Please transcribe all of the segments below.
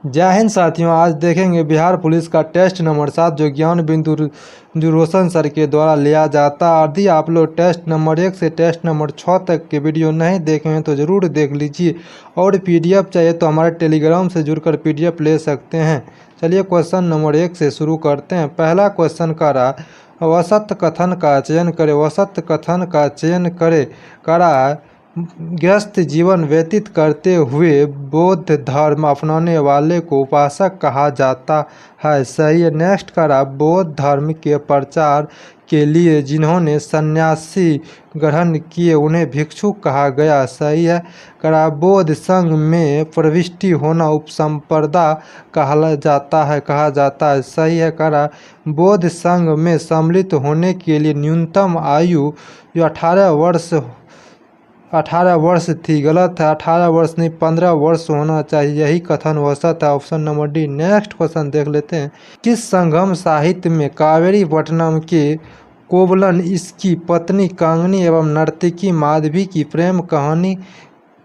जय हिंद साथियों, आज देखेंगे बिहार पुलिस का टेस्ट नंबर 7 जो ज्ञान बिंदु रोशन सर के द्वारा लिया जाता है। यदि आप लोग टेस्ट नंबर 1 से टेस्ट नंबर 6 तक के वीडियो नहीं देखे हैं तो ज़रूर देख लीजिए, और पीडीएफ चाहिए तो हमारे टेलीग्राम से जुड़कर पीडीएफ ले सकते हैं। चलिए क्वेश्चन नंबर 1 से शुरू करते हैं। पहला क्वेश्चन का रहा वसत कथन का चयन करें। वसत कथन का चयन करा गृहस्थ जीवन व्यतीत करते हुए बौद्ध धर्म अपनाने वाले को उपासक कहा जाता है। सही है। नेक्स्ट करा बौद्ध धर्म के प्रचार के लिए जिन्होंने सन्यासी ग्रहण किए उन्हें भिक्षुक कहा गया। सही है। करा बौद्ध संघ में प्रविष्टि होना उपसंपदा कहा जाता है। सही है। करा बौद्ध संघ में सम्मिलित होने के लिए न्यूनतम आयु 18 वर्ष थी। गलत है। 18 वर्ष नहीं 15 वर्ष होना चाहिए, यही कथन वसत है। Option number D. Next question देख लेते हैं। किस संगम साहित्य में कावेरी पट्टनम के कोवलन, इसकी पत्नी कांगनी एवं नर्तकी माधवी की प्रेम कहानी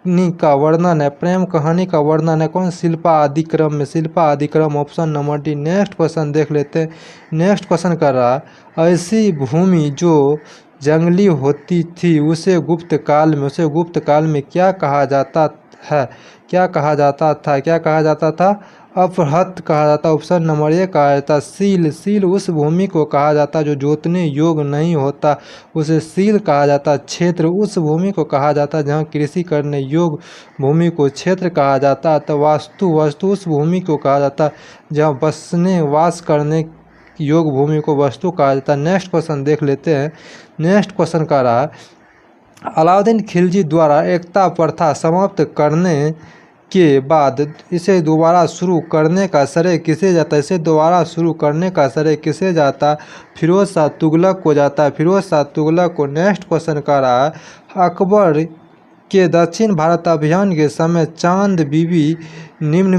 का वर्णन है? प्रेम कहानी का वर्णन है कौन? शिल्पा आदिक्रम में। शिल्पा आदिक्रम। Option number D. Next question देख लेते हैं। नेक्स्ट क्वेश्चन कर रहा ऐसी भूमि जो जंगली होती थी उसे गुप्त काल में क्या कहा जाता है? क्या कहा जाता था? अपहृत कहा जाता। ऑप्शन नंबर ए कहा जाता सील उस भूमि को कहा जाता जो जोतने योग्य नहीं होता, उसे सील कहा जाता। क्षेत्र उस भूमि को कहा जाता जहाँ कृषि करने योग्य भूमि को क्षेत्र कहा जाता। तो वास्तु उस भूमि को कहा जाता जहाँ वास करने योग भूमि को वस्तु कहा जाता है। नेक्स्ट क्वेश्चन देख लेते हैं। नेक्स्ट क्वेश्चन का रहा अलाउद्दीन खिलजी द्वारा एकता प्रथा समाप्त करने के बाद इसे दोबारा शुरू करने का श्रेय किसे जाता? इसे दोबारा शुरू करने का श्रेय किसे जाता? फिरोज शाह तुगलक को जाता है। फिरोज शाह तुगलक को। नेक्स्ट क्वेश्चन का रहा अकबर के दक्षिण भारत अभियान के समय चांद बीबी निम्न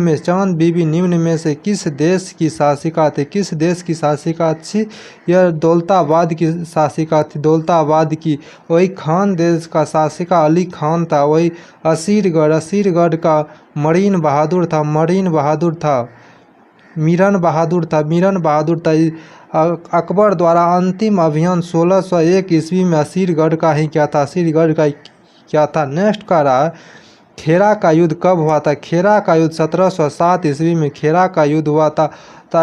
में से किस देश की शासिका थी? किस देश की शासिका थी? यह दौलताबाद की शासिका थी। दौलताबाद की। वही खान देश का शासिका अली खान था। वही असीरगढ़ का मीरन बहादुर था। अकबर द्वारा अंतिम अभियान 1601 ईस्वी में असीरगढ़ का ही क्या था? नेक्स्ट का रहा खेरा का युद्ध कब हुआ था? खेरा का युद्ध 1707 ईस्वी में खेरा का युद्ध हुआ था।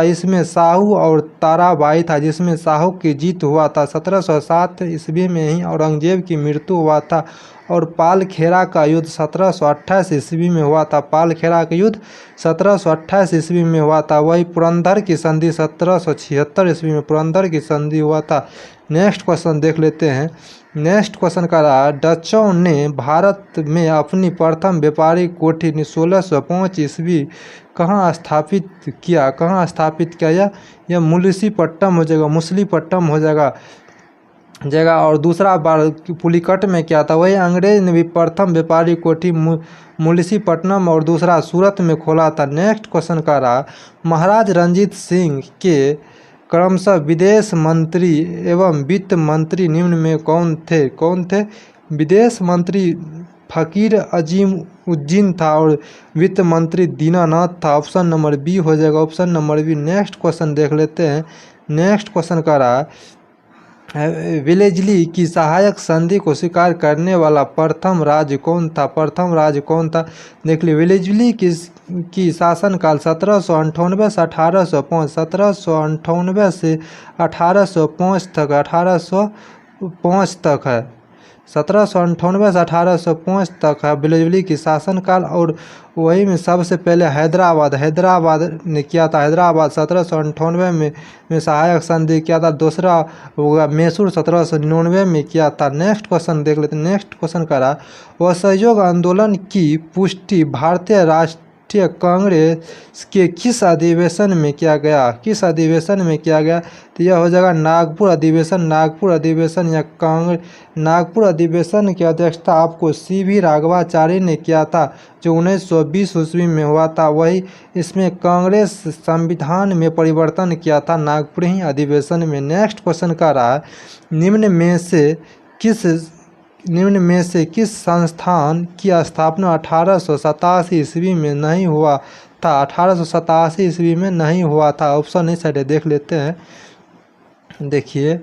इसमें साहू और ताराबाई था, जिसमें साहू की जीत हुआ था। 1707 ईस्वी में ही औरंगजेब की मृत्यु हुआ था। और पाल खेरा का युद्ध 1728 ईस्वी में हुआ था। पाल खेरा का युद्ध 1728 ईस्वी में हुआ था। वही पुरंदर की संधि 1776 ईस्वी में पुरंदर की संधि हुआ था। नेक्स्ट क्वेश्चन देख लेते हैं। नेक्स्ट क्वेश्चन का रहा डचों ने भारत में अपनी प्रथम व्यापारिक कोठी 1605 ईस्वी कहाँ स्थापित किया? यह मुलीपट्टम हो जाएगा। और दूसरा बार पुलिकट में क्या था? वही अंग्रेज ने भी प्रथम व्यापारिक कोठी मुलीपट्टनम और दूसरा सूरत में खोला था। नेक्स्ट क्वेश्चन का रहा महाराज रणजीत सिंह के क्रमशः विदेश मंत्री एवं वित्त मंत्री निम्न में कौन थे? विदेश मंत्री फकीर अजीम उद्दीन था और वित्त मंत्री दीनानाथ था। ऑप्शन नंबर बी हो जाएगा। Option number B. Next question देख लेते हैं। नेक्स्ट क्वेश्चन का रहा वेलेस्ली की सहायक संधि को स्वीकार करने वाला प्रथम राज्य कौन था? देख लीजिए वेलेस्ली की शासनकाल 1798 से 1805, 1798 से 1805 तक है। 1798 से 1805 तक है वेलेस्ली की शासनकाल। और वही में सबसे पहले हैदराबाद ने किया था। हैदराबाद 1798 में सहायक संधि किया था। दूसरा होगा मैसूर 1799 में किया था। नेक्स्ट क्वेश्चन देख लेते हैं। नेक्स्ट क्वेश्चन का रहा असहयोग आंदोलन की पुष्टि भारतीय राष्ट्रीय कांग्रेस के किस अधिवेशन में किया गया? तो यह हो जाएगा नागपुर अधिवेशन या नागपुर अधिवेशन की अध्यक्षता आपको CV राघवाचारी ने किया था, जो 1920 ईस्वी में हुआ था। वही इसमें कांग्रेस संविधान में परिवर्तन किया था नागपुर ही अधिवेशन में। नेक्स्ट क्वेश्चन का रहा निम्न में से किस संस्थान की स्थापना 1887 ईस्वी में नहीं हुआ था 1887 ईस्वी में नहीं हुआ था। ऑप्शन इस साइड देख लेते हैं। देखिए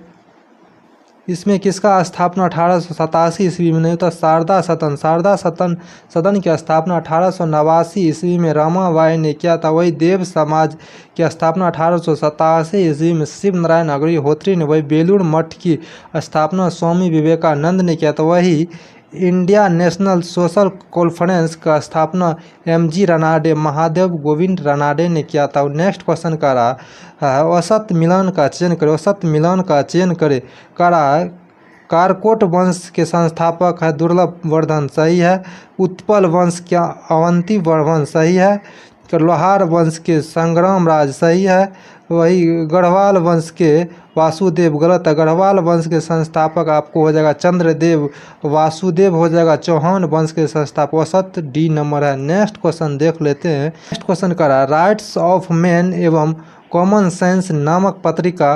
इसमें किसका स्थापना 1887 ईस्वी में नहीं होता? शारदा सदन। शारदा सदन की स्थापना 1889 ईस्वी में रमाबाई ने किया था। वही देव समाज की स्थापना 1887 ईस्वी में शिव नारायण अग्निहोत्री ने। वही बेलूर मठ की स्थापना स्वामी विवेकानंद ने किया था। वही इंडिया नेशनल सोशल कॉन्फ्रेंस का स्थापना MG रनाडे, महादेव गोविंद रनाडे ने किया था। नेक्स्ट क्वेश्चन करा औसत मिलन का चयन करें। औसत मिलन का चयन करा कारकोट वंश के संस्थापक है दुर्लभ वर्धन, सही है। उत्पल वंश के अवंती वर्धन, सही है। लोहार वंश के संग्राम राज, सही है। वही गढ़वाल वंश के वासुदेव, गलत है। गढ़वाल वंश के संस्थापक आपको हो जाएगा चंद्रदेव वासुदेव हो जाएगा। चौहान वंश के संस्थापक। औसत D नंबर है। नेक्स्ट क्वेश्चन देख लेते हैं। नेक्स्ट क्वेश्चन करा राइट्स ऑफ मैन एवं कॉमन सेंस नामक पत्रिका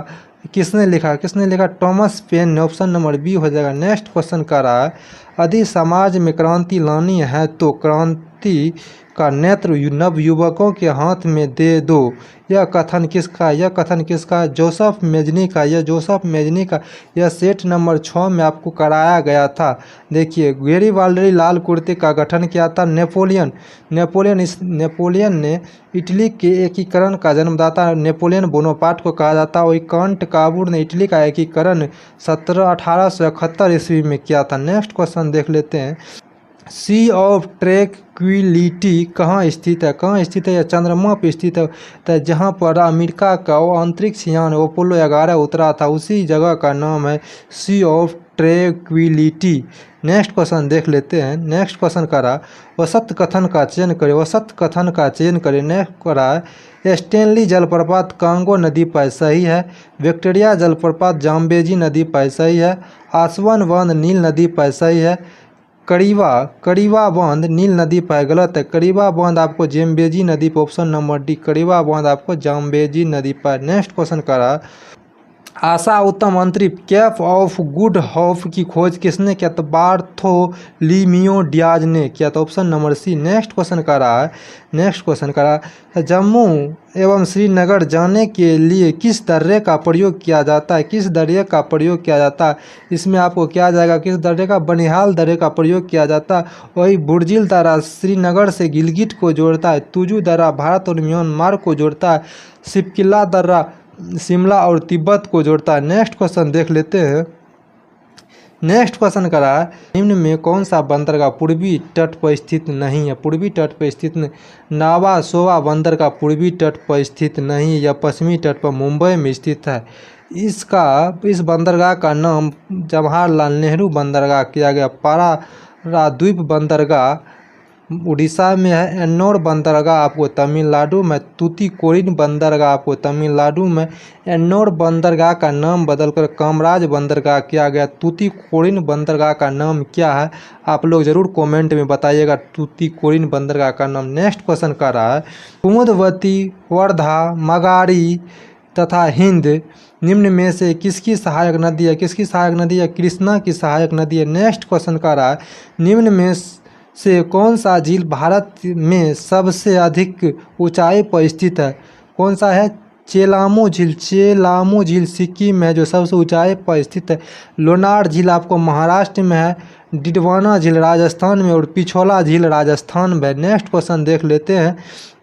किसने लिखा? किसने लिखा? टॉमस पेन ने। ऑप्शन नंबर B हो जाएगा। नेक्स्ट क्वेश्चन करा यदि समाज में क्रांति लानी है तो क्रांति का नेत्र नवयुवकों के हाथ में दे दो। यह कथन किसका? यह कथन किसका? जोसेफ मेजनी का। यह जोसेफ मेजनी का। यह सेट नंबर 6 में आपको कराया गया था। देखिए गैरिबाल्डी लाल कुर्ते का गठन किया था नेपोलियन। नेपोलियन ने इटली के एकीकरण का जन्मदाता नेपोलियन बोनापार्ट को कहा जाता है। वही कांट काबूर ने इटली का एकीकरण 1871 ईस्वी में किया था। नेक्स्ट क्वेश्चन देख लेते हैं। सी ऑफ ट्रैंक्विलिटी कहाँ स्थित है? कहाँ स्थित है? यह चंद्रमा पर स्थित है। जहाँ पर अमेरिका का वो अंतरिक्ष यान अपोलो 11 उतरा था, उसी जगह का नाम है सी ऑफ ट्रैंक्विलिटी। नेक्स्ट क्वेश्चन देख लेते हैं। नेक्स्ट क्वेश्चन करा औसत कथन का चयन करें। औसत कथन का चयन करें। नेक्स्ट करा स्टेनली जलप्रपात कांगो नदी पर, सही है। विक्टोरिया जलप्रपात जाम्बेजी नदी पर, सही है। आसवन बांध नील नदी पर, सही है। कड़ीवा बांध नील नदी पर, गलत है। कड़ीवा बांध आपको जाम्बेजी नदी पर। ऑप्शन नंबर D कड़ीवा बांध आपको जाम्बेजी नदी पर। नेक्स्ट क्वेश्चन करा आशा उत्तम अंतरिक्ष केप ऑफ गुड होप की खोज किसने किया? तो बार्थोलोमियो डियाज ने किया था। Option number C। Next question करा जम्मू एवं श्रीनगर जाने के लिए किस दर्रे का प्रयोग किया जाता है? किस दर्रे का प्रयोग किया जाता है? इसमें आपको क्या जाएगा? किस दर्रे का? बनिहाल दर्रे का प्रयोग किया जाता है। वही बुर्जिल दर्रा श्रीनगर से गिलगिट को जोड़ता है। तुजू दर्रा भारत और म्यांमार को जोड़ता है। सिपकिला दर्रा शिमला और तिब्बत को जोड़ता है। नेक्स्ट क्वेश्चन देख लेते हैं। नेक्स्ट क्वेश्चन करा निम्न में कौन सा बंदरगाह पूर्वी तट पर स्थित नहीं है? पूर्वी तट पर स्थित नावा सोवा बंदरगाह पूर्वी तट पर स्थित नहीं है या पश्चिमी तट पर मुंबई में स्थित है। इस बंदरगाह का नाम जवाहरलाल नेहरू बंदरगाह किया गया। पाराद्वीप बंदरगाह उड़ीसा में है। एन्नोर बंदरगाह आपको तमिलनाडु में। तूतीकोरिन बंदरगाह आपको तमिलनाडु में। एन्नोर बंदरगाह का नाम बदलकर कामराज बंदरगाह किया गया। तूतीकोरिन बंदरगाह का नाम क्या है? आप लोग जरूर कमेंट में बताइएगा तूतीकोरिन बंदरगाह का नाम। नेक्स्ट क्वेश्चन कर रहा है कुमुदवती, वर्धा, मगारी तथा हिंद निम्न में से किसकी सहायक नदी है? किसकी सहायक नदी है? कृष्णा की सहायक नदी है। नेक्स्ट क्वेश्चन कर रहा है निम्न में से कौन सा झील भारत में सबसे अधिक ऊंचाई पर स्थित है? कौन सा है? चेलामू झील। चेलामू झील सिक्किम में जो सबसे ऊंचाई पर स्थित है। लोनार झील आपको महाराष्ट्र में है। डिडवाना झील राजस्थान में और पिछोला झील राजस्थान में। नेक्स्ट क्वेश्चन देख लेते हैं।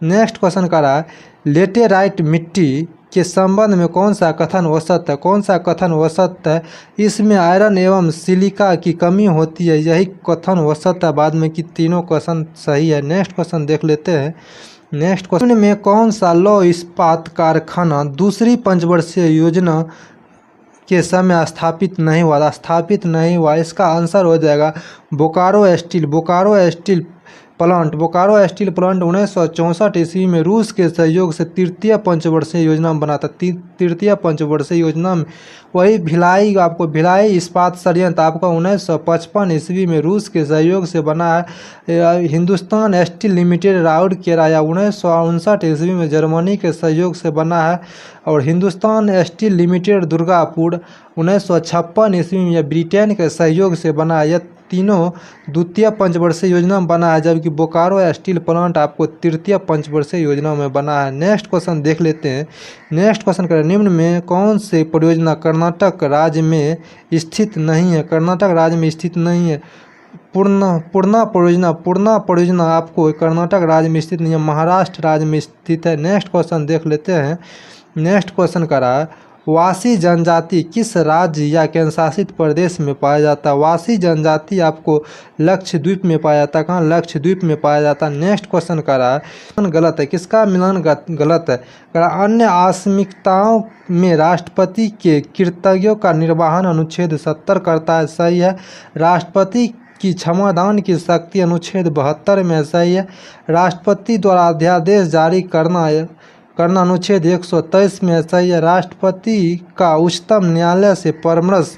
नेक्स्ट क्वेश्चन का रहा है लेटेराइट मिट्टी के संबंध में कौन सा कथन औसत है? कौन सा कथन औसत है? इसमें आयरन एवं सिलिका की कमी होती है, यही कथन औसत है। बाद में कि तीनों क्वेश्चन सही है। नेक्स्ट क्वेश्चन देख लेते हैं। नेक्स्ट क्वेश्चन में कौन सा लौह इस्पात कारखाना दूसरी पंचवर्षीय योजना के समय स्थापित नहीं हुआ? इसका आंसर हो जाएगा Bokaro steel plant. Bokaro steel plant 1964 ईस्वी में रूस के सहयोग से तृतीय पंचवर्षीय योजना में बना था। तृतीय पंचवर्षीय योजना में। वही भिलाई इस्पात संयंत्र आपका 1955 ईस्वी में रूस के सहयोग से बना है। हिंदुस्तान स्टील लिमिटेड राउरकेला 1959 ईस्वी में जर्मनी के सहयोग से बना है। और हिंदुस्तान स्टील लिमिटेड दुर्गापुर 1956 ईस्वी में ब्रिटेन के सहयोग से बना है। तीनों द्वितीय पंचवर्षीय योजना में बना है, जबकि बोकारो स्टील प्लांट आपको तृतीय पंचवर्षीय योजना में बना है। नेक्स्ट क्वेश्चन देख लेते हैं। नेक्स्ट क्वेश्चन करें, निम्न में कौन से परियोजना कर्नाटक राज्य में स्थित नहीं है? कर्नाटक राज्य में स्थित नहीं है। पूर्णा परियोजना आपको कर्नाटक राज्य में स्थित नहीं है, महाराष्ट्र राज्य में स्थित है। नेक्स्ट क्वेश्चन देख लेते हैं। नेक्स्ट क्वेश्चन करा, वासी जनजाति किस राज्य या केंद्र शासित प्रदेश में पाया जाता है? वासी जनजाति आपको लक्षद्वीप में पाया जाता है। कहाँ? लक्षद्वीप में पाया जाता है। नेक्स्ट क्वेश्चन करा, गलत है, किसका मिलान गलत है? करा, अन्य आकस्मिकताओं में राष्ट्रपति के कर्तव्यों का निर्वहन अनुच्छेद 70 करता है, सही है। राष्ट्रपति की क्षमादान की शक्ति अनुच्छेद 72 में, सही है। राष्ट्रपति द्वारा अध्यादेश जारी करना अनुच्छेद 123 में, सही है। राष्ट्रपति का उच्चतम न्यायालय से परामर्श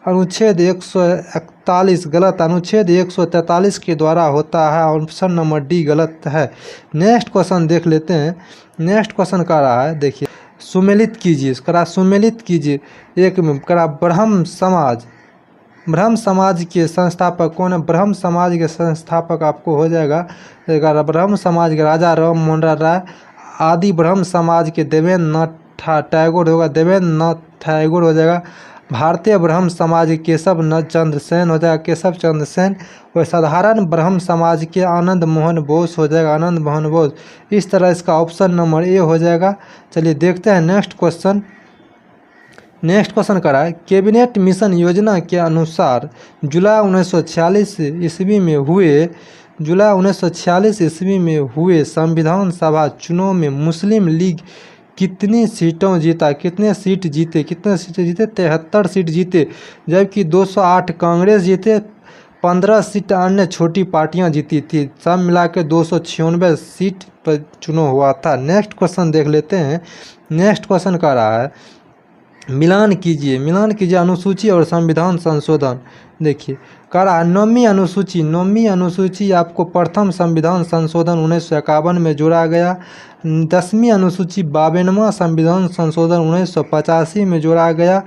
अनुच्छेद 141 गलत, अनुच्छेद 143 के द्वारा होता है। ऑप्शन नंबर डी गलत है। नेक्स्ट क्वेश्चन देख लेते हैं। नेक्स्ट क्वेश्चन का रहा है, देखिए, सुमेलित कीजिए, करा सुमेलित कीजिए। एक में करा, ब्रह्म समाज के संस्थापक कौन है? ब्रह्म समाज के संस्थापक आपको हो जाएगा, ब्रह्म समाज के राजा राम मोहन राय। आदि ब्रह्म समाज के देवेंद्र नाथ टैगोर होगा, देवेंद्र नाथ टैगोर हो जाएगा। भारतीय ब्रह्म समाज के केशव चंद्र सेन हो जाएगा, केशव चंद्र सेन। और साधारण ब्रह्म समाज के आनंद मोहन बोस हो जाएगा, आनंद मोहन बोस। इस तरह इसका ऑप्शन नंबर ए हो जाएगा। चलिए देखते हैं नेक्स्ट क्वेश्चन। नेक्स्ट क्वेश्चन करा है, कैबिनेट मिशन योजना के अनुसार जुलाई 1946 ईस्वी में हुए संविधान सभा चुनाव में मुस्लिम लीग कितनी सीटों जीता? कितने सीट जीते? 73 सीट जीते, जबकि 208 कांग्रेस जीते, 15 सीट अन्य छोटी पार्टियां जीती थी। सब मिला के 296 सीट पर चुनाव हुआ था। नेक्स्ट क्वेश्चन देख लेते हैं। नेक्स्ट क्वेश्चन का रहा है, मिलान कीजिए अनुसूची और संविधान संशोधन। देखिए, करा नौवीं अनुसूची आपको प्रथम संविधान संशोधन 1951 में जोड़ा गया। 10वीं अनुसूची 52वां संविधान संशोधन 1985 में जोड़ा गया।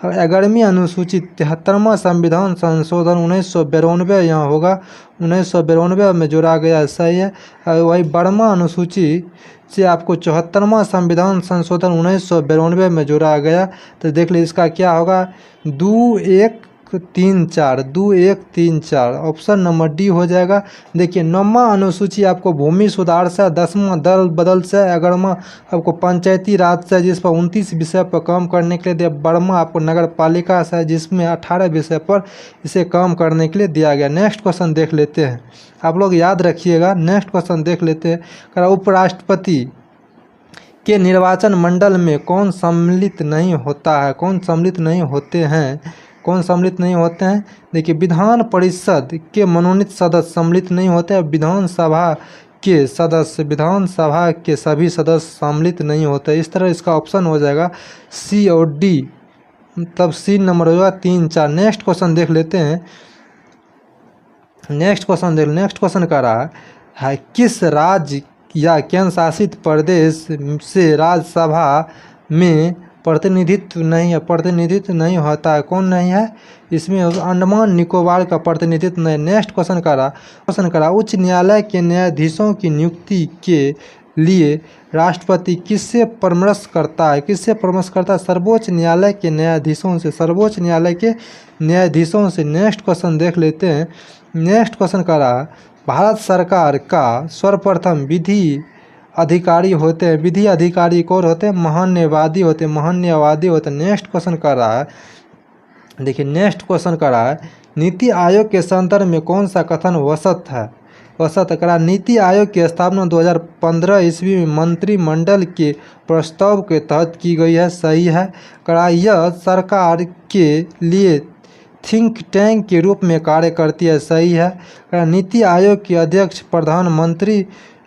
11वीं अनुसूची 73वां संविधान संशोधन 1992 यहाँ होगा, 1992 में जोड़ा गया, सही है। वही 12वां अनुसूची से आपको 74वां संविधान संशोधन 1992 में जोड़ा गया। तो देख लीजिए इसका क्या होगा, 2134 ऑप्शन नंबर डी हो जाएगा। देखिए, 9वां अनुसूची आपको भूमि सुधार से, 10वां दल बदल से, 11वां आपको पंचायती राज से जिस पर 29 विषय पर काम करने के लिए दिया। 12वां आपको नगर पालिका से जिसमें 18 विषय पर इसे काम करने के लिए दिया गया। नेक्स्ट क्वेश्चन देख लेते हैं, आप लोग याद रखिएगा। नेक्स्ट क्वेश्चन देख लेते हैं। उपराष्ट्रपति के निर्वाचन मंडल में कौन सम्मिलित नहीं होता है? कौन सम्मिलित नहीं होते हैं? देखिए, विधान परिषद के मनोनीत सदस्य सम्मिलित नहीं होते हैं। विधानसभा के सभी सदस्य सम्मिलित नहीं होते। इस तरह इसका ऑप्शन हो जाएगा सी और डी, तब सी नंबर होगा 3, 4। नेक्स्ट क्वेश्चन देख लेते हैं। नेक्स्ट क्वेश्चन का रहा है, किस राज्य या केंद्र शासित प्रदेश से राज्यसभा में प्रतिनिधित्व नहीं होता है? कौन नहीं है इसमें? अंडमान निकोबार का प्रतिनिधित्व नहीं। नेक्स्ट क्वेश्चन करा, उच्च न्यायालय के न्यायाधीशों की नियुक्ति के लिए राष्ट्रपति किससे परामर्श करता है? सर्वोच्च न्यायालय के न्यायाधीशों से। नेक्स्ट क्वेश्चन देख लेते हैं। नेक्स्ट क्वेश्चन करा, भारत सरकार का सर्वप्रथम विधि अधिकारी होते हैं। विधि अधिकारी कौन होते हैं? महान्यायवादी होते हैं। नेक्स्ट क्वेश्चन कर रहा है, देखिए, नेक्स्ट क्वेश्चन कर रहा है, नीति आयोग के संदर्भ में कौन सा कथन वसत है? करा, नीति आयोग की स्थापना 2015 ईस्वी में मंत्रिमंडल के प्रस्ताव के तहत की गई है, सही है। करा, यह सरकार के लिए थिंक टैंक के रूप में कार्य करती है, सही है। करा, नीति आयोग की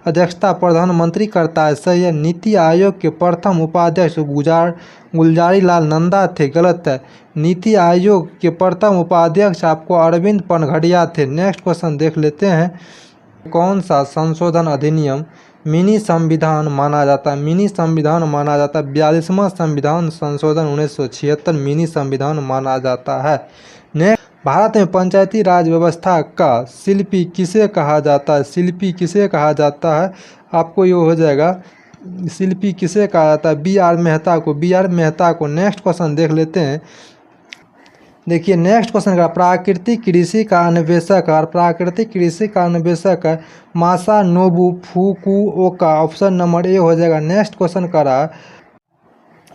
अध्यक्षता प्रधानमंत्री करता है, सही है। नीति आयोग के प्रथम उपाध्यक्ष गुलजारी लाल नंदा थे, गलत है। नीति आयोग के प्रथम उपाध्यक्ष आपको अरविंद पनघड़िया थे। नेक्स्ट क्वेश्चन देख लेते हैं। कौन सा संशोधन अधिनियम मिनी संविधान माना जाता है? 42वां संविधान संशोधन 1976 मिनी संविधान माना जाता है। भारत में पंचायती राज व्यवस्था का शिल्पी किसे कहा जाता है? शिल्पी किसे कहा जाता है? आपको ये हो जाएगा, शिल्पी किसे कहा जाता है? बी आर मेहता को, बी आर मेहता को। नेक्स्ट क्वेश्चन देख लेते हैं। देखिए नेक्स्ट क्वेश्चन का, प्राकृतिक कृषि का अन्वेषक और प्राकृतिक कृषि का अन्वेषक है मासानोबु फुकुओका। ऑप्शन नंबर ए हो जाएगा। नेक्स्ट क्वेश्चन करा,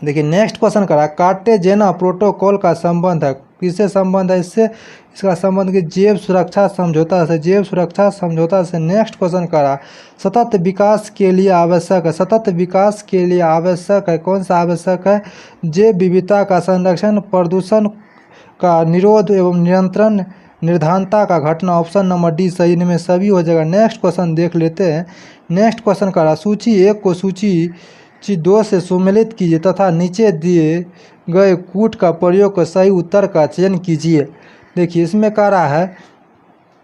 देखिए नेक्स्ट क्वेश्चन करा, कार्टेजेना प्रोटोकॉल का संबंध है, किससे संबंध है? इससे, इसका संबंध कि जैव सुरक्षा समझौता से, जैव सुरक्षा समझौता से। नेक्स्ट क्वेश्चन करा, सतत विकास के लिए आवश्यक है, सतत विकास के लिए आवश्यक है, कौन सा आवश्यक है? जैव विविधता का संरक्षण, प्रदूषण का निरोध एवं नियंत्रण, निर्धानता का घटना। ऑप्शन नंबर डी सही, इनमें सभी हो जाएगा। नेक्स्ट क्वेश्चन देख लेते हैं। नेक्स्ट क्वेश्चन करा, सूची 1 को सूची 2 से सम्मिलित कीजिए तथा नीचे दिए गए कूट का प्रयोग कर सही उत्तर का चयन कीजिए। देखिए इसमें कह रहा है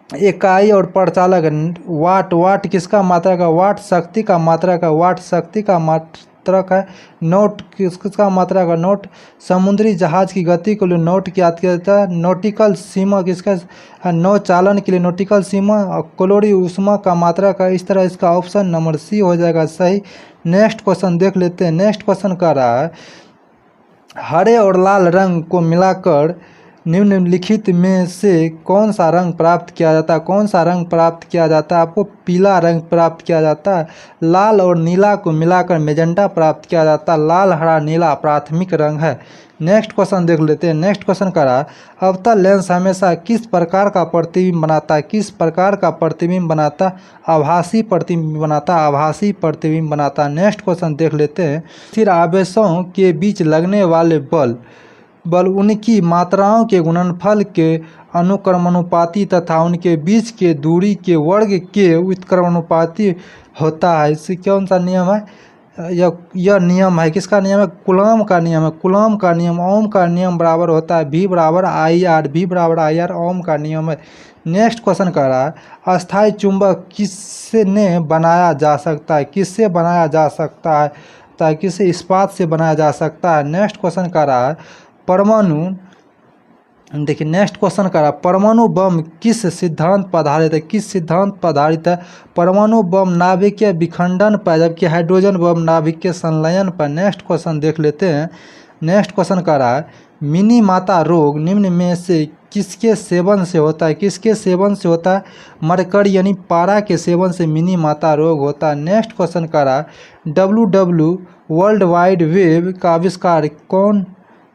इकाई और प्रचालक, वाट, वाट किसका मात्रक है? वाट शक्ति का मात्रक है, वाट शक्ति का मात्रक है। नोट किसका मात्रक है? नोट समुद्री जहाज की गति के लिए नोट क्या जाता है? नोटिकल सीमा किसका? नौ चालन के लिए नोटिकल सीमा। कैलोरी ऊष्मा का मात्रक है। इस तरह इसका ऑप्शन नंबर सी हो जाएगा सही। नेक्स्ट क्वेश्चन देख लेते हैं। नेक्स्ट क्वेश्चन कह रहा है हरे और लाल रंग को मिलाकर निम्नलिखित में से कौन सा रंग प्राप्त किया जाता है? कौन सा रंग प्राप्त किया जाता है? आपको पीला रंग प्राप्त किया जाता है। लाल और नीला को मिलाकर मेजेंटा प्राप्त किया जाता है। लाल, हरा, नीला प्राथमिक रंग है। नेक्स्ट क्वेश्चन देख लेते हैं। नेक्स्ट क्वेश्चन करा, अवतल लेंस हमेशा किस प्रकार का प्रतिबिंब बनाता है? किस प्रकार का प्रतिबिंब बनाता? आभासी प्रतिबिंब बनाता, आभासी प्रतिबिंब बनाता। नेक्स्ट क्वेश्चन देख लेते हैं। स्थिर आवेशों के बीच लगने वाले बल उनकी मात्राओं के गुणनफल के अनुक्रमानुपाती तथा उनके बीच के दूरी के वर्ग के व्युत्क्रमानुपाती होता है। इससे कौन सा नियम है? यह नियम है, किसका नियम है? कूलॉम का नियम है। कूलॉम का नियम, ओम का नियम बराबर होता है V बराबर IR, V बराबर IR ओम का नियम है। नेक्स्ट क्वेश्चन कर रहा है अस्थायी चुंबक किसने बनाया जा सकता है? किससे बनाया जा सकता है? ताकि किसे इस्पात से बनाया जा सकता है। नेक्स्ट क्वेश्चन कर रहा है परमाणु, देखिए नेक्स्ट क्वेश्चन करा, परमाणु बम किस सिद्धांत पर आधारित है? किस सिद्धांत पर आधारित है? परमाणु बम नाभिकीय विखंडन पर, जबकि हाइड्रोजन बम नाभिकीय संलयन पर। नेक्स्ट क्वेश्चन देख लेते हैं। नेक्स्ट क्वेश्चन करा है मिनी माता रोग निम्न में से किसके सेवन से होता है? किसके सेवन से होता है? मरकरी यानी पारा के सेवन से मिनी माता रोग होता है। नेक्स्ट क्वेश्चन करा WW वर्ल्ड वाइड वेब का आविष्कार कौन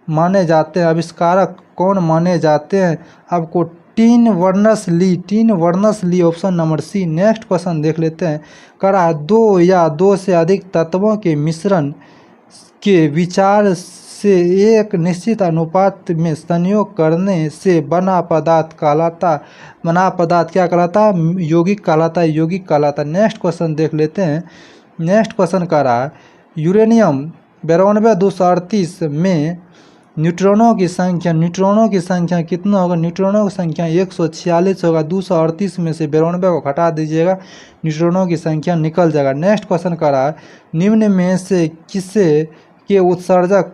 माने जाते हैं? आविष्कारक कौन माने जाते हैं? आपको Tim Berners Lee, Tim Berners Lee option number C. Next question देख लेते हैं। करा 2 या 2 से अधिक तत्वों के मिश्रण के विचार से एक निश्चित अनुपात में संयोग करने से बना पदार्थ कहलाता, बना पदार्थ क्या कहलाता? यौगिक कहलाता, यौगिक कहलाता। नेक्स्ट क्वेश्चन देख लेते हैं। नेक्स्ट क्वेश्चन करा यूरेनियम 9238 में न्यूट्रॉनों की संख्या कितना होगा? न्यूट्रॉनों की संख्या 146 होगा। 238 में से 92 को हटा दीजिएगा, न्यूट्रॉनों की संख्या निकल जाएगा। नेक्स्ट क्वेश्चन करा निम्न में से किसे के उत्सर्जक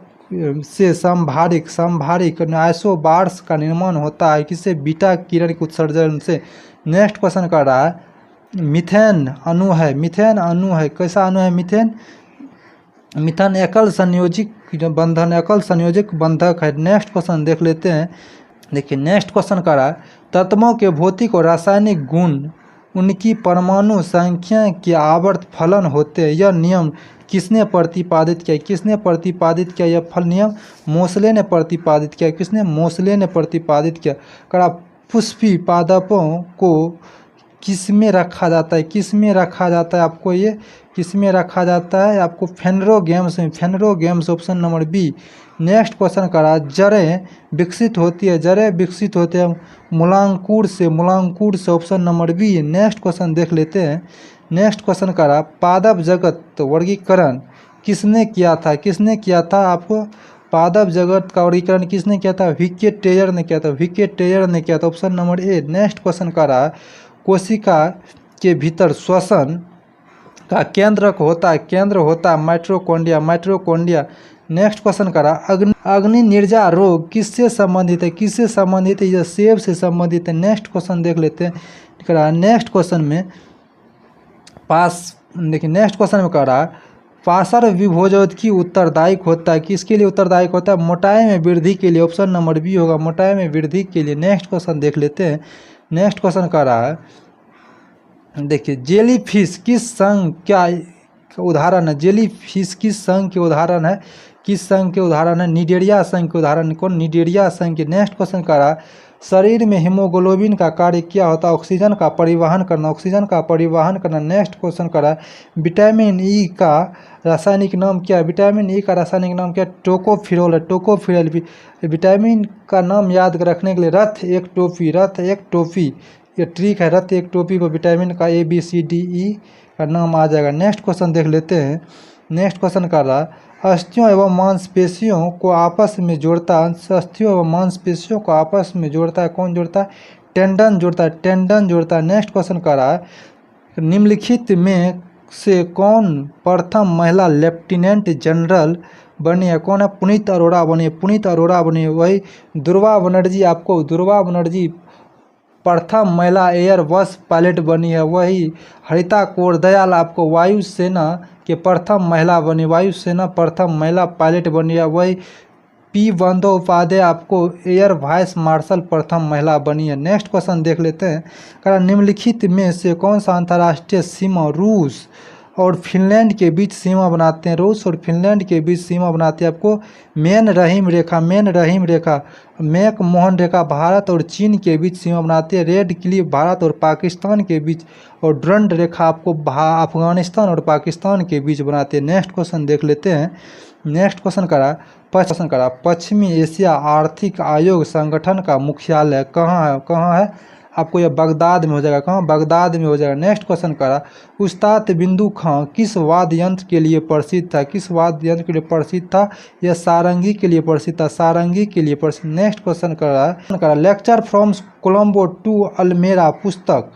से संभारिक आइसोबार्स का निर्माण होता है? किससे? बीटा किरण के उत्सर्जन से। नेक्स्ट क्वेश्चन कर रहा है मीथेन अणु है, मीथेन अणु है, कैसा अणु है? मीथेन एकल संयोजिक बंधन, एकल संयोजक बंधक है। नेक्स्ट क्वेश्चन देख लेते हैं। देखिए नेक्स्ट क्वेश्चन कर रहा है तत्वों के भौतिक और रासायनिक गुण उनकी परमाणु संख्या के आवर्त फलन होते हैं। यह नियम किसने प्रतिपादित किया? किसने प्रतिपादित किया? यह फल नियम मोसले ने प्रतिपादित किया। किसने? मोसले ने प्रतिपादित किया। करा पुष्पी पादपों को किस में रखा जाता है? किस में रखा जाता है? आपको ये किस में रखा जाता है? आपको फेनरोगेम्स में, phanerogams option number B. Next question करा जड़ें विकसित होती है, जड़ें विकसित होते हैं मूलांकुर से, मूलांकुर से option number B. Next question देख लेते हैं। नेक्स्ट क्वेश्चन करा पादप जगत वर्गीकरण किसने किया था? किसने किया था? आपको पादप जगत का वर्गीकरण किसने किया था? वीके टेयर ने किया था, वीके टेयर ने किया था option number A. Next question करा कोशिका के भीतर श्वसन का केंद्र होता है, केंद्र होता है माइटोकॉन्ड्रिया, माइटोकॉन्ड्रिया। नेक्स्ट क्वेश्चन करा अग्नि निर्जा रोग किससे संबंधित है, किससे संबंधित है, यह सेब से संबंधित है। नेक्स्ट क्वेश्चन देख लेते हैं। करा नेक्स्ट क्वेश्चन में देखिए नेक्स्ट क्वेश्चन में करा पार्श्व विभोजोत्की उत्तरदायक होता है, किसके लिए उत्तरदायक होता है, मोटाई में वृद्धि के लिए। ऑप्शन नंबर बी होगा, मोटाई में वृद्धि के लिए। नेक्स्ट क्वेश्चन देख लेते हैं। नेक्स्ट क्वेश्चन कह रहा है देखिए जेलीफिश किस संघ क्या उदाहरण है, जेलीफिश किस संघ के उदाहरण है, किस संघ के उदाहरण है, निडेरिया संघ के उदाहरण कौन, निडेरिया संघ के। नेक्स्ट क्वेश्चन कह रहा है शरीर में हीमोग्लोबिन का कार्य क्या होता है, ऑक्सीजन का परिवहन करना, ऑक्सीजन का परिवहन करना। नेक्स्ट क्वेश्चन करा विटामिन ई का रासायनिक नाम क्या है, विटामिन ई का रासायनिक नाम क्या है, टोकोफिरोल है, टोकोफिरोल। विटामिन का नाम याद रखने के लिए रथ एक टोपी, रथ एक टोपी, ये ट्रिक है, रथ एक टोपी पर विटामिन का ABCDE का नाम आ जाएगा। नेक्स्ट क्वेश्चन देख लेते हैं। नेक्स्ट क्वेश्चन कर रहा है अस्थियों एवं मांसपेशियों को आपस में जोड़ता, अस्थियों एवं मांसपेशियों को आपस में जोड़ता है, कौन जोड़ता है, टेंडन जोड़ता है, टेंडन जोड़ता है। नेक्स्ट क्वेश्चन कर रहा है निम्नलिखित में से कौन प्रथम महिला लेफ्टिनेंट जनरल बनी है, कौन है, पुनीत अरोड़ा बनी है, पुनीत अरोड़ा बनी है। वही दुर्वा बनर्जी, आपको दुर्वा बनर्जी प्रथम महिला एयर बस पायलट बनी है। वही हरिता कौर दयाल आपको वायुसेना के प्रथम महिला बनी, वायुसेना प्रथम महिला पायलट बनी है। वही P बंदोपाध्याय आपको एयर वाइस मार्शल प्रथम महिला बनी है। नेक्स्ट क्वेश्चन देख लेते हैं। कारण निम्नलिखित में से कौन सा अंतर्राष्ट्रीय सीमा रूस और फिनलैंड के बीच सीमा बनाते हैं, रूस और फिनलैंड के बीच सीमा बनाते हैं आपको मैन रहीम रेखा, मैन रहीम रेखा, मैक मोहन रेखा भारत और चीन के बीच सीमा बनाती है, रेड क्लिफ भारत और पाकिस्तान के बीच, और डंड रेखा आपको अफगानिस्तान और पाकिस्तान के बीच बनाती है। नेक्स्ट क्वेश्चन देख लेते हैं। नेक्स्ट क्वेश्चन करा पश्चिमी एशिया आर्थिक आयोग संगठन का मुख्यालय कहाँ है, कहाँ है, आपको यह बगदाद में हो जाएगा, कहाँ, बगदाद में हो जाएगा। नेक्स्ट क्वेश्चन करा उस्ताद बिंदु खां किस वाद्य यंत्र के लिए प्रसिद्ध था, किस वाद्य यंत्र के लिए प्रसिद्ध था, यह सारंगी के लिए प्रसिद्ध था, सारंगी के लिए प्रसिद्ध। नेक्स्ट क्वेश्चन करा लेक्चर फ्रॉम कोलंबो टू अल्मेरा पुस्तक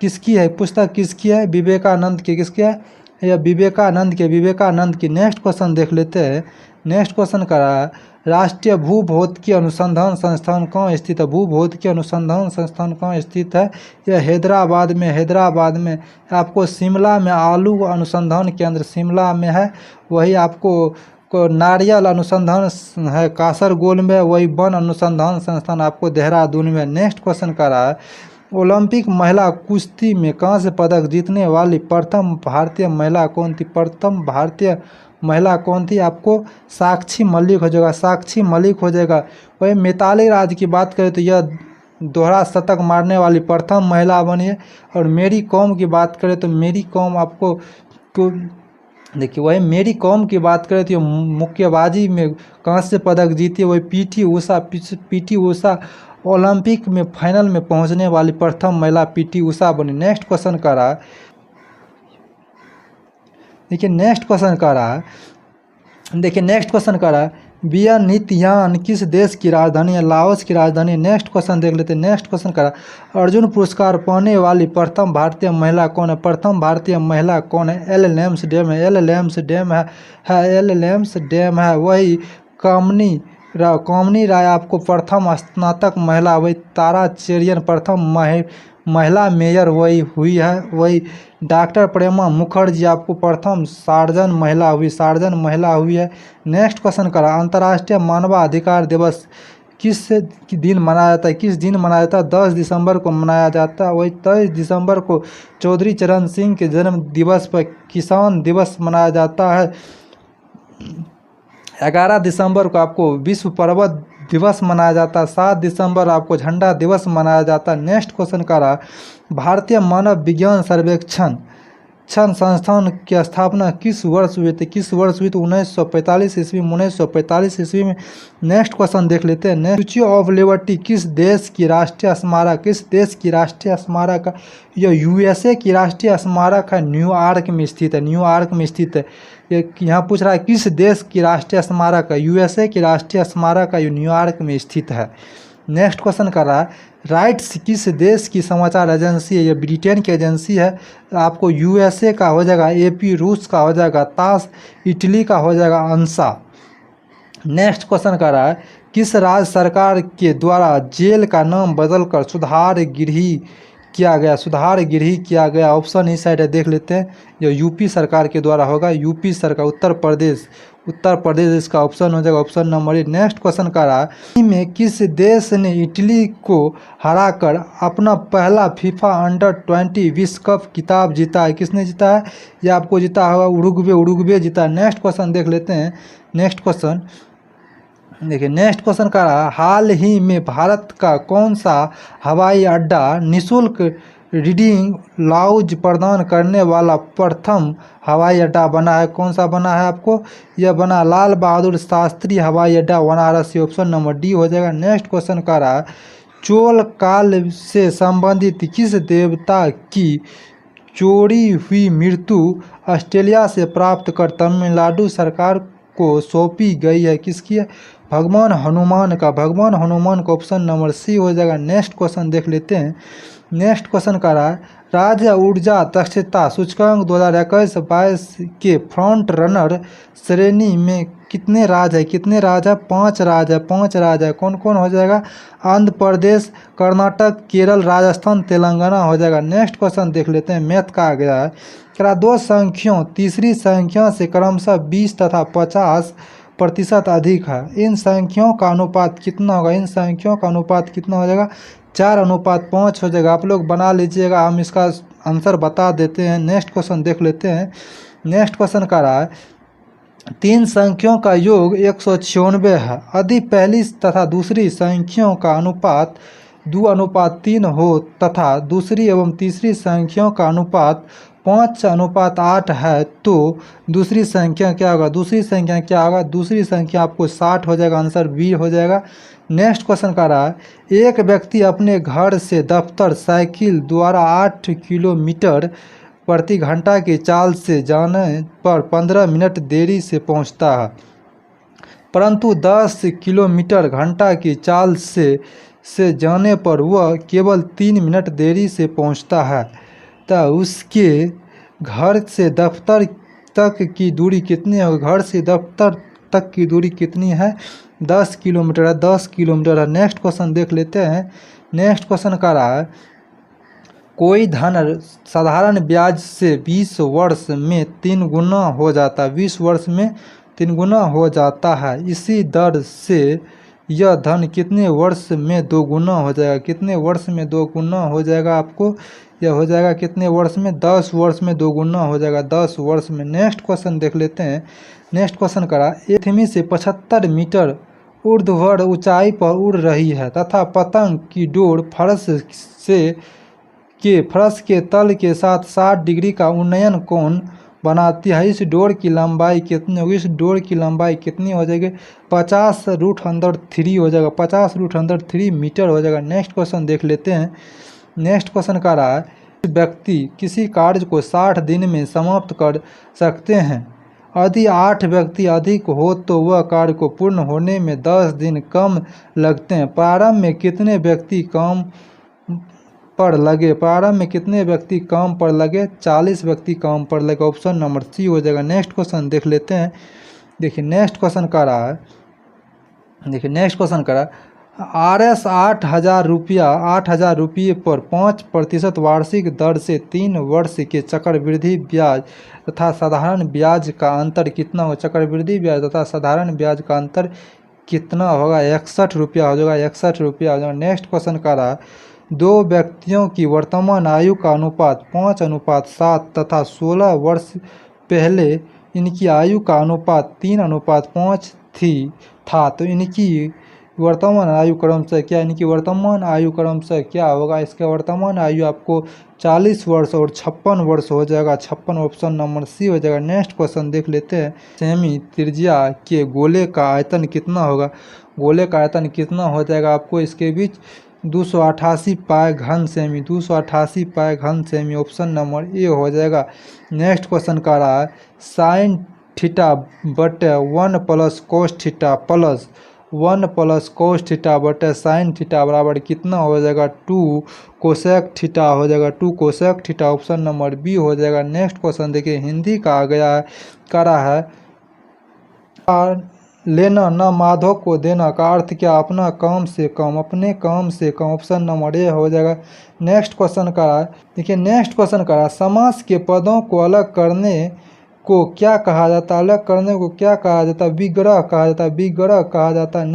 किसकी है, पुस्तक किसकी है, विवेकानंद की, किसकी है, यह विवेकानंद के, विवेकानंद की। नेक्स्ट क्वेश्चन देख लेते हैं। नेक्स्ट क्वेश्चन करा राष्ट्रीय भूभौतिकी अनुसंधान संस्थान कहाँ स्थित है, भूभौतिकी अनुसंधान संस्थान कहाँ स्थित है, यह हैदराबाद में, हैदराबाद में। आपको शिमला में आलू अनुसंधान केंद्र शिमला में है। वही आपको नारियल अनुसंधान है कासरगोल में, वही वन अनुसंधान संस्थान आपको देहरादून में। नेक्स्ट क्वेश्चन का रहा है ओलंपिक महिला कुश्ती में कांस्य पदक जीतने वाली प्रथम भारतीय महिला कौन थी, प्रथम भारतीय महिला कौन थी, आपको साक्षी मलिक हो जाएगा, साक्षी मलिक हो जाएगा। वही मिताली राज की बात करें तो यह दोहरा शतक मारने वाली प्रथम महिला बनी है। और मेरी कॉम की बात करें तो मेरी कॉम आपको देखिए, वही मेरी कॉम की बात करें तो मुक्केबाजी में कांस्य पदक जीती है। वही पीटी उषा ओलंपिक में फाइनल में पहुंचने वाली प्रथम महिला पीटी उषा बनी। नेक्स्ट क्वेश्चन का रहा देखिए, नेक्स्ट क्वेश्चन का रहा देखिए, नेक्स्ट क्वेश्चन का रहा वियतनाम किस देश की राजधानी है, लाओस की राजधानी। नेक्स्ट क्वेश्चन देख लेते हैं। नेक्स्ट क्वेश्चन का अर्जुन पुरस्कार पाने वाली प्रथम भारतीय महिला कौन है, प्रथम भारतीय महिला कौन है, एल लैम्सडेन है, एल लैम्सडेन है, एल लैम्सडेन है। वही कामनी राय आपको प्रथम स्नातक महिला, वही तारा चेरियन प्रथम महिला मेयर वही हुई है। वही डॉक्टर प्रेमा मुखर्जी आपको प्रथम सार्जन महिला हुई है। नेक्स्ट क्वेश्चन करा अंतर्राष्ट्रीय मानवाधिकार दिवस किस दिन मनाया जाता है, किस दिन मनाया जाता है, 10 दिसंबर को मनाया जाता है। वही 23 दिसंबर को चौधरी चरण सिंह के जन्म दिवस पर किसान दिवस मनाया जाता है। 11 दिसंबर को आपको विश्व पर्वत दिवस मनाया जाता है। 7 दिसंबर आपको झंडा दिवस मनाया जाता है। नेक्स्ट क्वेश्चन का रहा भारतीय मानव विज्ञान सर्वेक्षण संस्थान की स्थापना किस वर्ष हुई थी, किस वर्ष हुई थी, 1945 ईस्वी में, 1945 ईस्वी में। नेक्स्ट क्वेश्चन देख लेते हैं। स्टैच्यू ऑफ लिबर्टी किस देश की राष्ट्रीय स्मारक, किस देश की राष्ट्रीय स्मारक है, यह USA की राष्ट्रीय स्मारक है, न्यूयॉर्क में स्थित है, न्यूयॉर्क में स्थित है। ये यहाँ पूछ रहा है किस देश की राष्ट्रीय स्मारक है, USA की राष्ट्रीय स्मारक है, न्यूयॉर्क में स्थित है। नेक्स्ट क्वेश्चन कर रहा है राइट्स किस देश की समाचार एजेंसी है, ये ब्रिटेन की एजेंसी है। आपको USA का हो जाएगा, AP रूस का हो जाएगा, तास इटली का हो जाएगा, अंसा। नेक्स्ट क्वेश्चन कर रहा है, किस राज्य सरकार के द्वारा जेल का नाम बदलकर सुधार गृह किया गया? सुधार गृह किया गया, ऑप्शन इस साइड है, देख लेते हैं। जो यूपी सरकार के द्वारा होगा, यूपी सरकार, उत्तर प्रदेश इसका ऑप्शन हो जाएगा, option number A. Next question कर रहा है, में किस देश ने इटली को हराकर अपना पहला फीफा अंडर-20 विश्व कप खिताब जीता है? किसने जीता है? ये आपको जीता होगा उरुग्वे जीता है। नेक्स्ट क्वेश्चन देख लेते हैं। नेक्स्ट क्वेश्चन देखिए, नेक्स्ट क्वेश्चन का रहा, हाल ही में भारत का कौन सा हवाई अड्डा निःशुल्क रीडिंग लाउंज प्रदान करने वाला प्रथम हवाई अड्डा बना है? कौन सा बना है आपको? यह बना लाल बहादुर शास्त्री हवाई अड्डा वाराणसी, ऑप्शन नंबर डी हो जाएगा। नेक्स्ट क्वेश्चन का रहा, चोल काल से संबंधित किस देवता की चोरी हुई मृत्यु ऑस्ट्रेलिया से प्राप्त कर तमिलनाडु सरकार को सौंपी गई है? किसकी है? भगवान हनुमान का, भगवान हनुमान का, ऑप्शन नंबर सी हो जाएगा। नेक्स्ट क्वेश्चन देख लेते हैं। नेक्स्ट क्वेश्चन का रहा है, राज्य ऊर्जा दक्षता सूचकांक 2021-22 के फ्रंट रनर श्रेणी में कितने राज्य है? कितने राज्य है? 5 राज्य है, 5 राज्य है। कौन कौन हो जाएगा? आंध्र प्रदेश, कर्नाटक, केरल, राजस्थान, तेलंगाना हो जाएगा। नेक्स्ट क्वेश्चन देख लेते हैं। मैथ का आ गया है, दो संख्याओं तीसरी संख्या से क्रमशः 20 तथा 50% अधिक है, इन संख्याओं का अनुपात कितना होगा? इन संख्याओं का अनुपात कितना हो जाएगा? 4:5 हो जाएगा। आप लोग बना लीजिएगा, हम इसका आंसर बता देते हैं। नेक्स्ट क्वेश्चन देख लेते हैं। नेक्स्ट क्वेश्चन का रहा है, 3 संख्याओं का योग 196 है, यदि पहली तथा दूसरी संख्याओं का अनुपात 2:3 हो तथा दूसरी एवं तीसरी संख्याओं का अनुपात 5:8 है, तो दूसरी संख्या क्या होगा? दूसरी संख्या क्या होगा? दूसरी संख्या आपको 60 हो जाएगा, आंसर बी हो जाएगा। नेक्स्ट क्वेश्चन का रहा है, एक व्यक्ति अपने घर से दफ्तर साइकिल द्वारा 8 किलोमीटर प्रति घंटा की चाल से जाने पर 15 मिनट देरी से पहुंचता है, परंतु 10 किलोमीटर घंटा की चाल से जाने पर वह केवल 3 मिनट देरी से पहुंचता है, तो उसके घर से दफ्तर तक की दूरी कितनी है? घर से दफ्तर तक की दूरी कितनी है? 10 किलोमीटर है, 10 किलोमीटर है। नेक्स्ट क्वेश्चन देख लेते हैं। नेक्स्ट क्वेश्चन का रहा है, कोई धन साधारण ब्याज से 20 वर्ष में 3 गुना हो जाता है, 20 वर्ष में 3 गुना हो जाता है, इसी दर से यह धन कितने वर्ष में 2 गुना हो जाएगा? कितने वर्ष में 2 गुना हो जाएगा? आपको यह हो जाएगा कितने वर्ष में? 10 वर्ष में 2 गुना हो जाएगा, 10 वर्ष में। नेक्स्ट क्वेश्चन देख लेते हैं। नेक्स्ट क्वेश्चन करा, पृथ्वी से 75 मीटर ऊर्ध्वाधर ऊंचाई पर उड़ रही है तथा पतंग की डोर फर्श के तल के साथ 60 डिग्री का उन्नयन कोण बनाती है, इस डोर की लंबाई कितनी होगी? इस डोर की लंबाई कितनी हो जाएगी? 50√3 हो जाएगा, 50√3 मीटर हो जाएगा। नेक्स्ट क्वेश्चन देख लेते हैं। नेक्स्ट क्वेश्चन का रहा है, व्यक्ति किसी कार्य को 60 दिन में समाप्त कर सकते हैं, यदि 8 व्यक्ति अधिक हो तो वह कार्य को पूर्ण होने में 10 दिन कम लगते हैं। प्रारंभ में कितने व्यक्ति काम पर लगे? प्रारंभ में कितने व्यक्ति काम पर लगे? 40 व्यक्ति काम पर लगे, ऑप्शन नंबर सी हो जाएगा। नेक्स्ट क्वेश्चन देख लेते हैं। देखिए नेक्स्ट क्वेश्चन का रहा है, देखिए नेक्स्ट क्वेश्चन का रहा है, RS 8,000 रुपये पर 5% वार्षिक दर से 3 वर्ष के चक्रवृद्धि ब्याज तथा साधारण ब्याज का अंतर कितना हो? चक्रवृद्धि ब्याज तथा साधारण ब्याज का अंतर कितना होगा? 61 रुपया हो जाएगा, 61 रुपया हो जाएगा। नेक्स्ट क्वेश्चन का रहा, 2 व्यक्तियों की वर्तमान आयु का अनुपात 5:7 तथा 16 वर्ष पहले इनकी आयु का अनुपात 3:5 था, तो इनकी वर्तमान आयु क्रमशः क्या? इनकी वर्तमान आयु क्रमशः क्या होगा? इसका वर्तमान आयु आपको 40 वर्ष और 56 वर्ष हो जाएगा, 56, ऑप्शन नंबर सी हो जाएगा। नेक्स्ट क्वेश्चन देख लेते हैं। सेमी त्रिज्या के गोले का आयतन कितना होगा? गोले का आयतन कितना हो जाएगा आपको? इसके बीच 288 पाई घन सेमी, 288 पाई घन सेमी, ऑप्शन नंबर ए हो जाएगा। नेक्स्ट क्वेश्चन का रहा है, साइन थीटा बटे 1 plus cos theta plus 1 plus cos theta बटे साइन थीटा बराबर कितना हो जाएगा? 2 कोसेक थीटा हो जाएगा, 2 cosec theta, option number B हो जाएगा। नेक्स्ट क्वेश्चन देखिए, हिंदी का आ गया है, करा है लेना न माधव को देना का अर्थ क्या? अपना काम से कम, अपने काम से कम। ऑप्शन नंबर ए हो जाएगा। नेक्स्ट क्वेश्चन का है, देखिए नेक्स्ट क्वेश्चन का है, समास के पदों को अलग करने को क्या कहा जाता है? अलग करने को क्या कहा जाता है? विग्रह कहा जाता है, विग्रह कहा जाता है।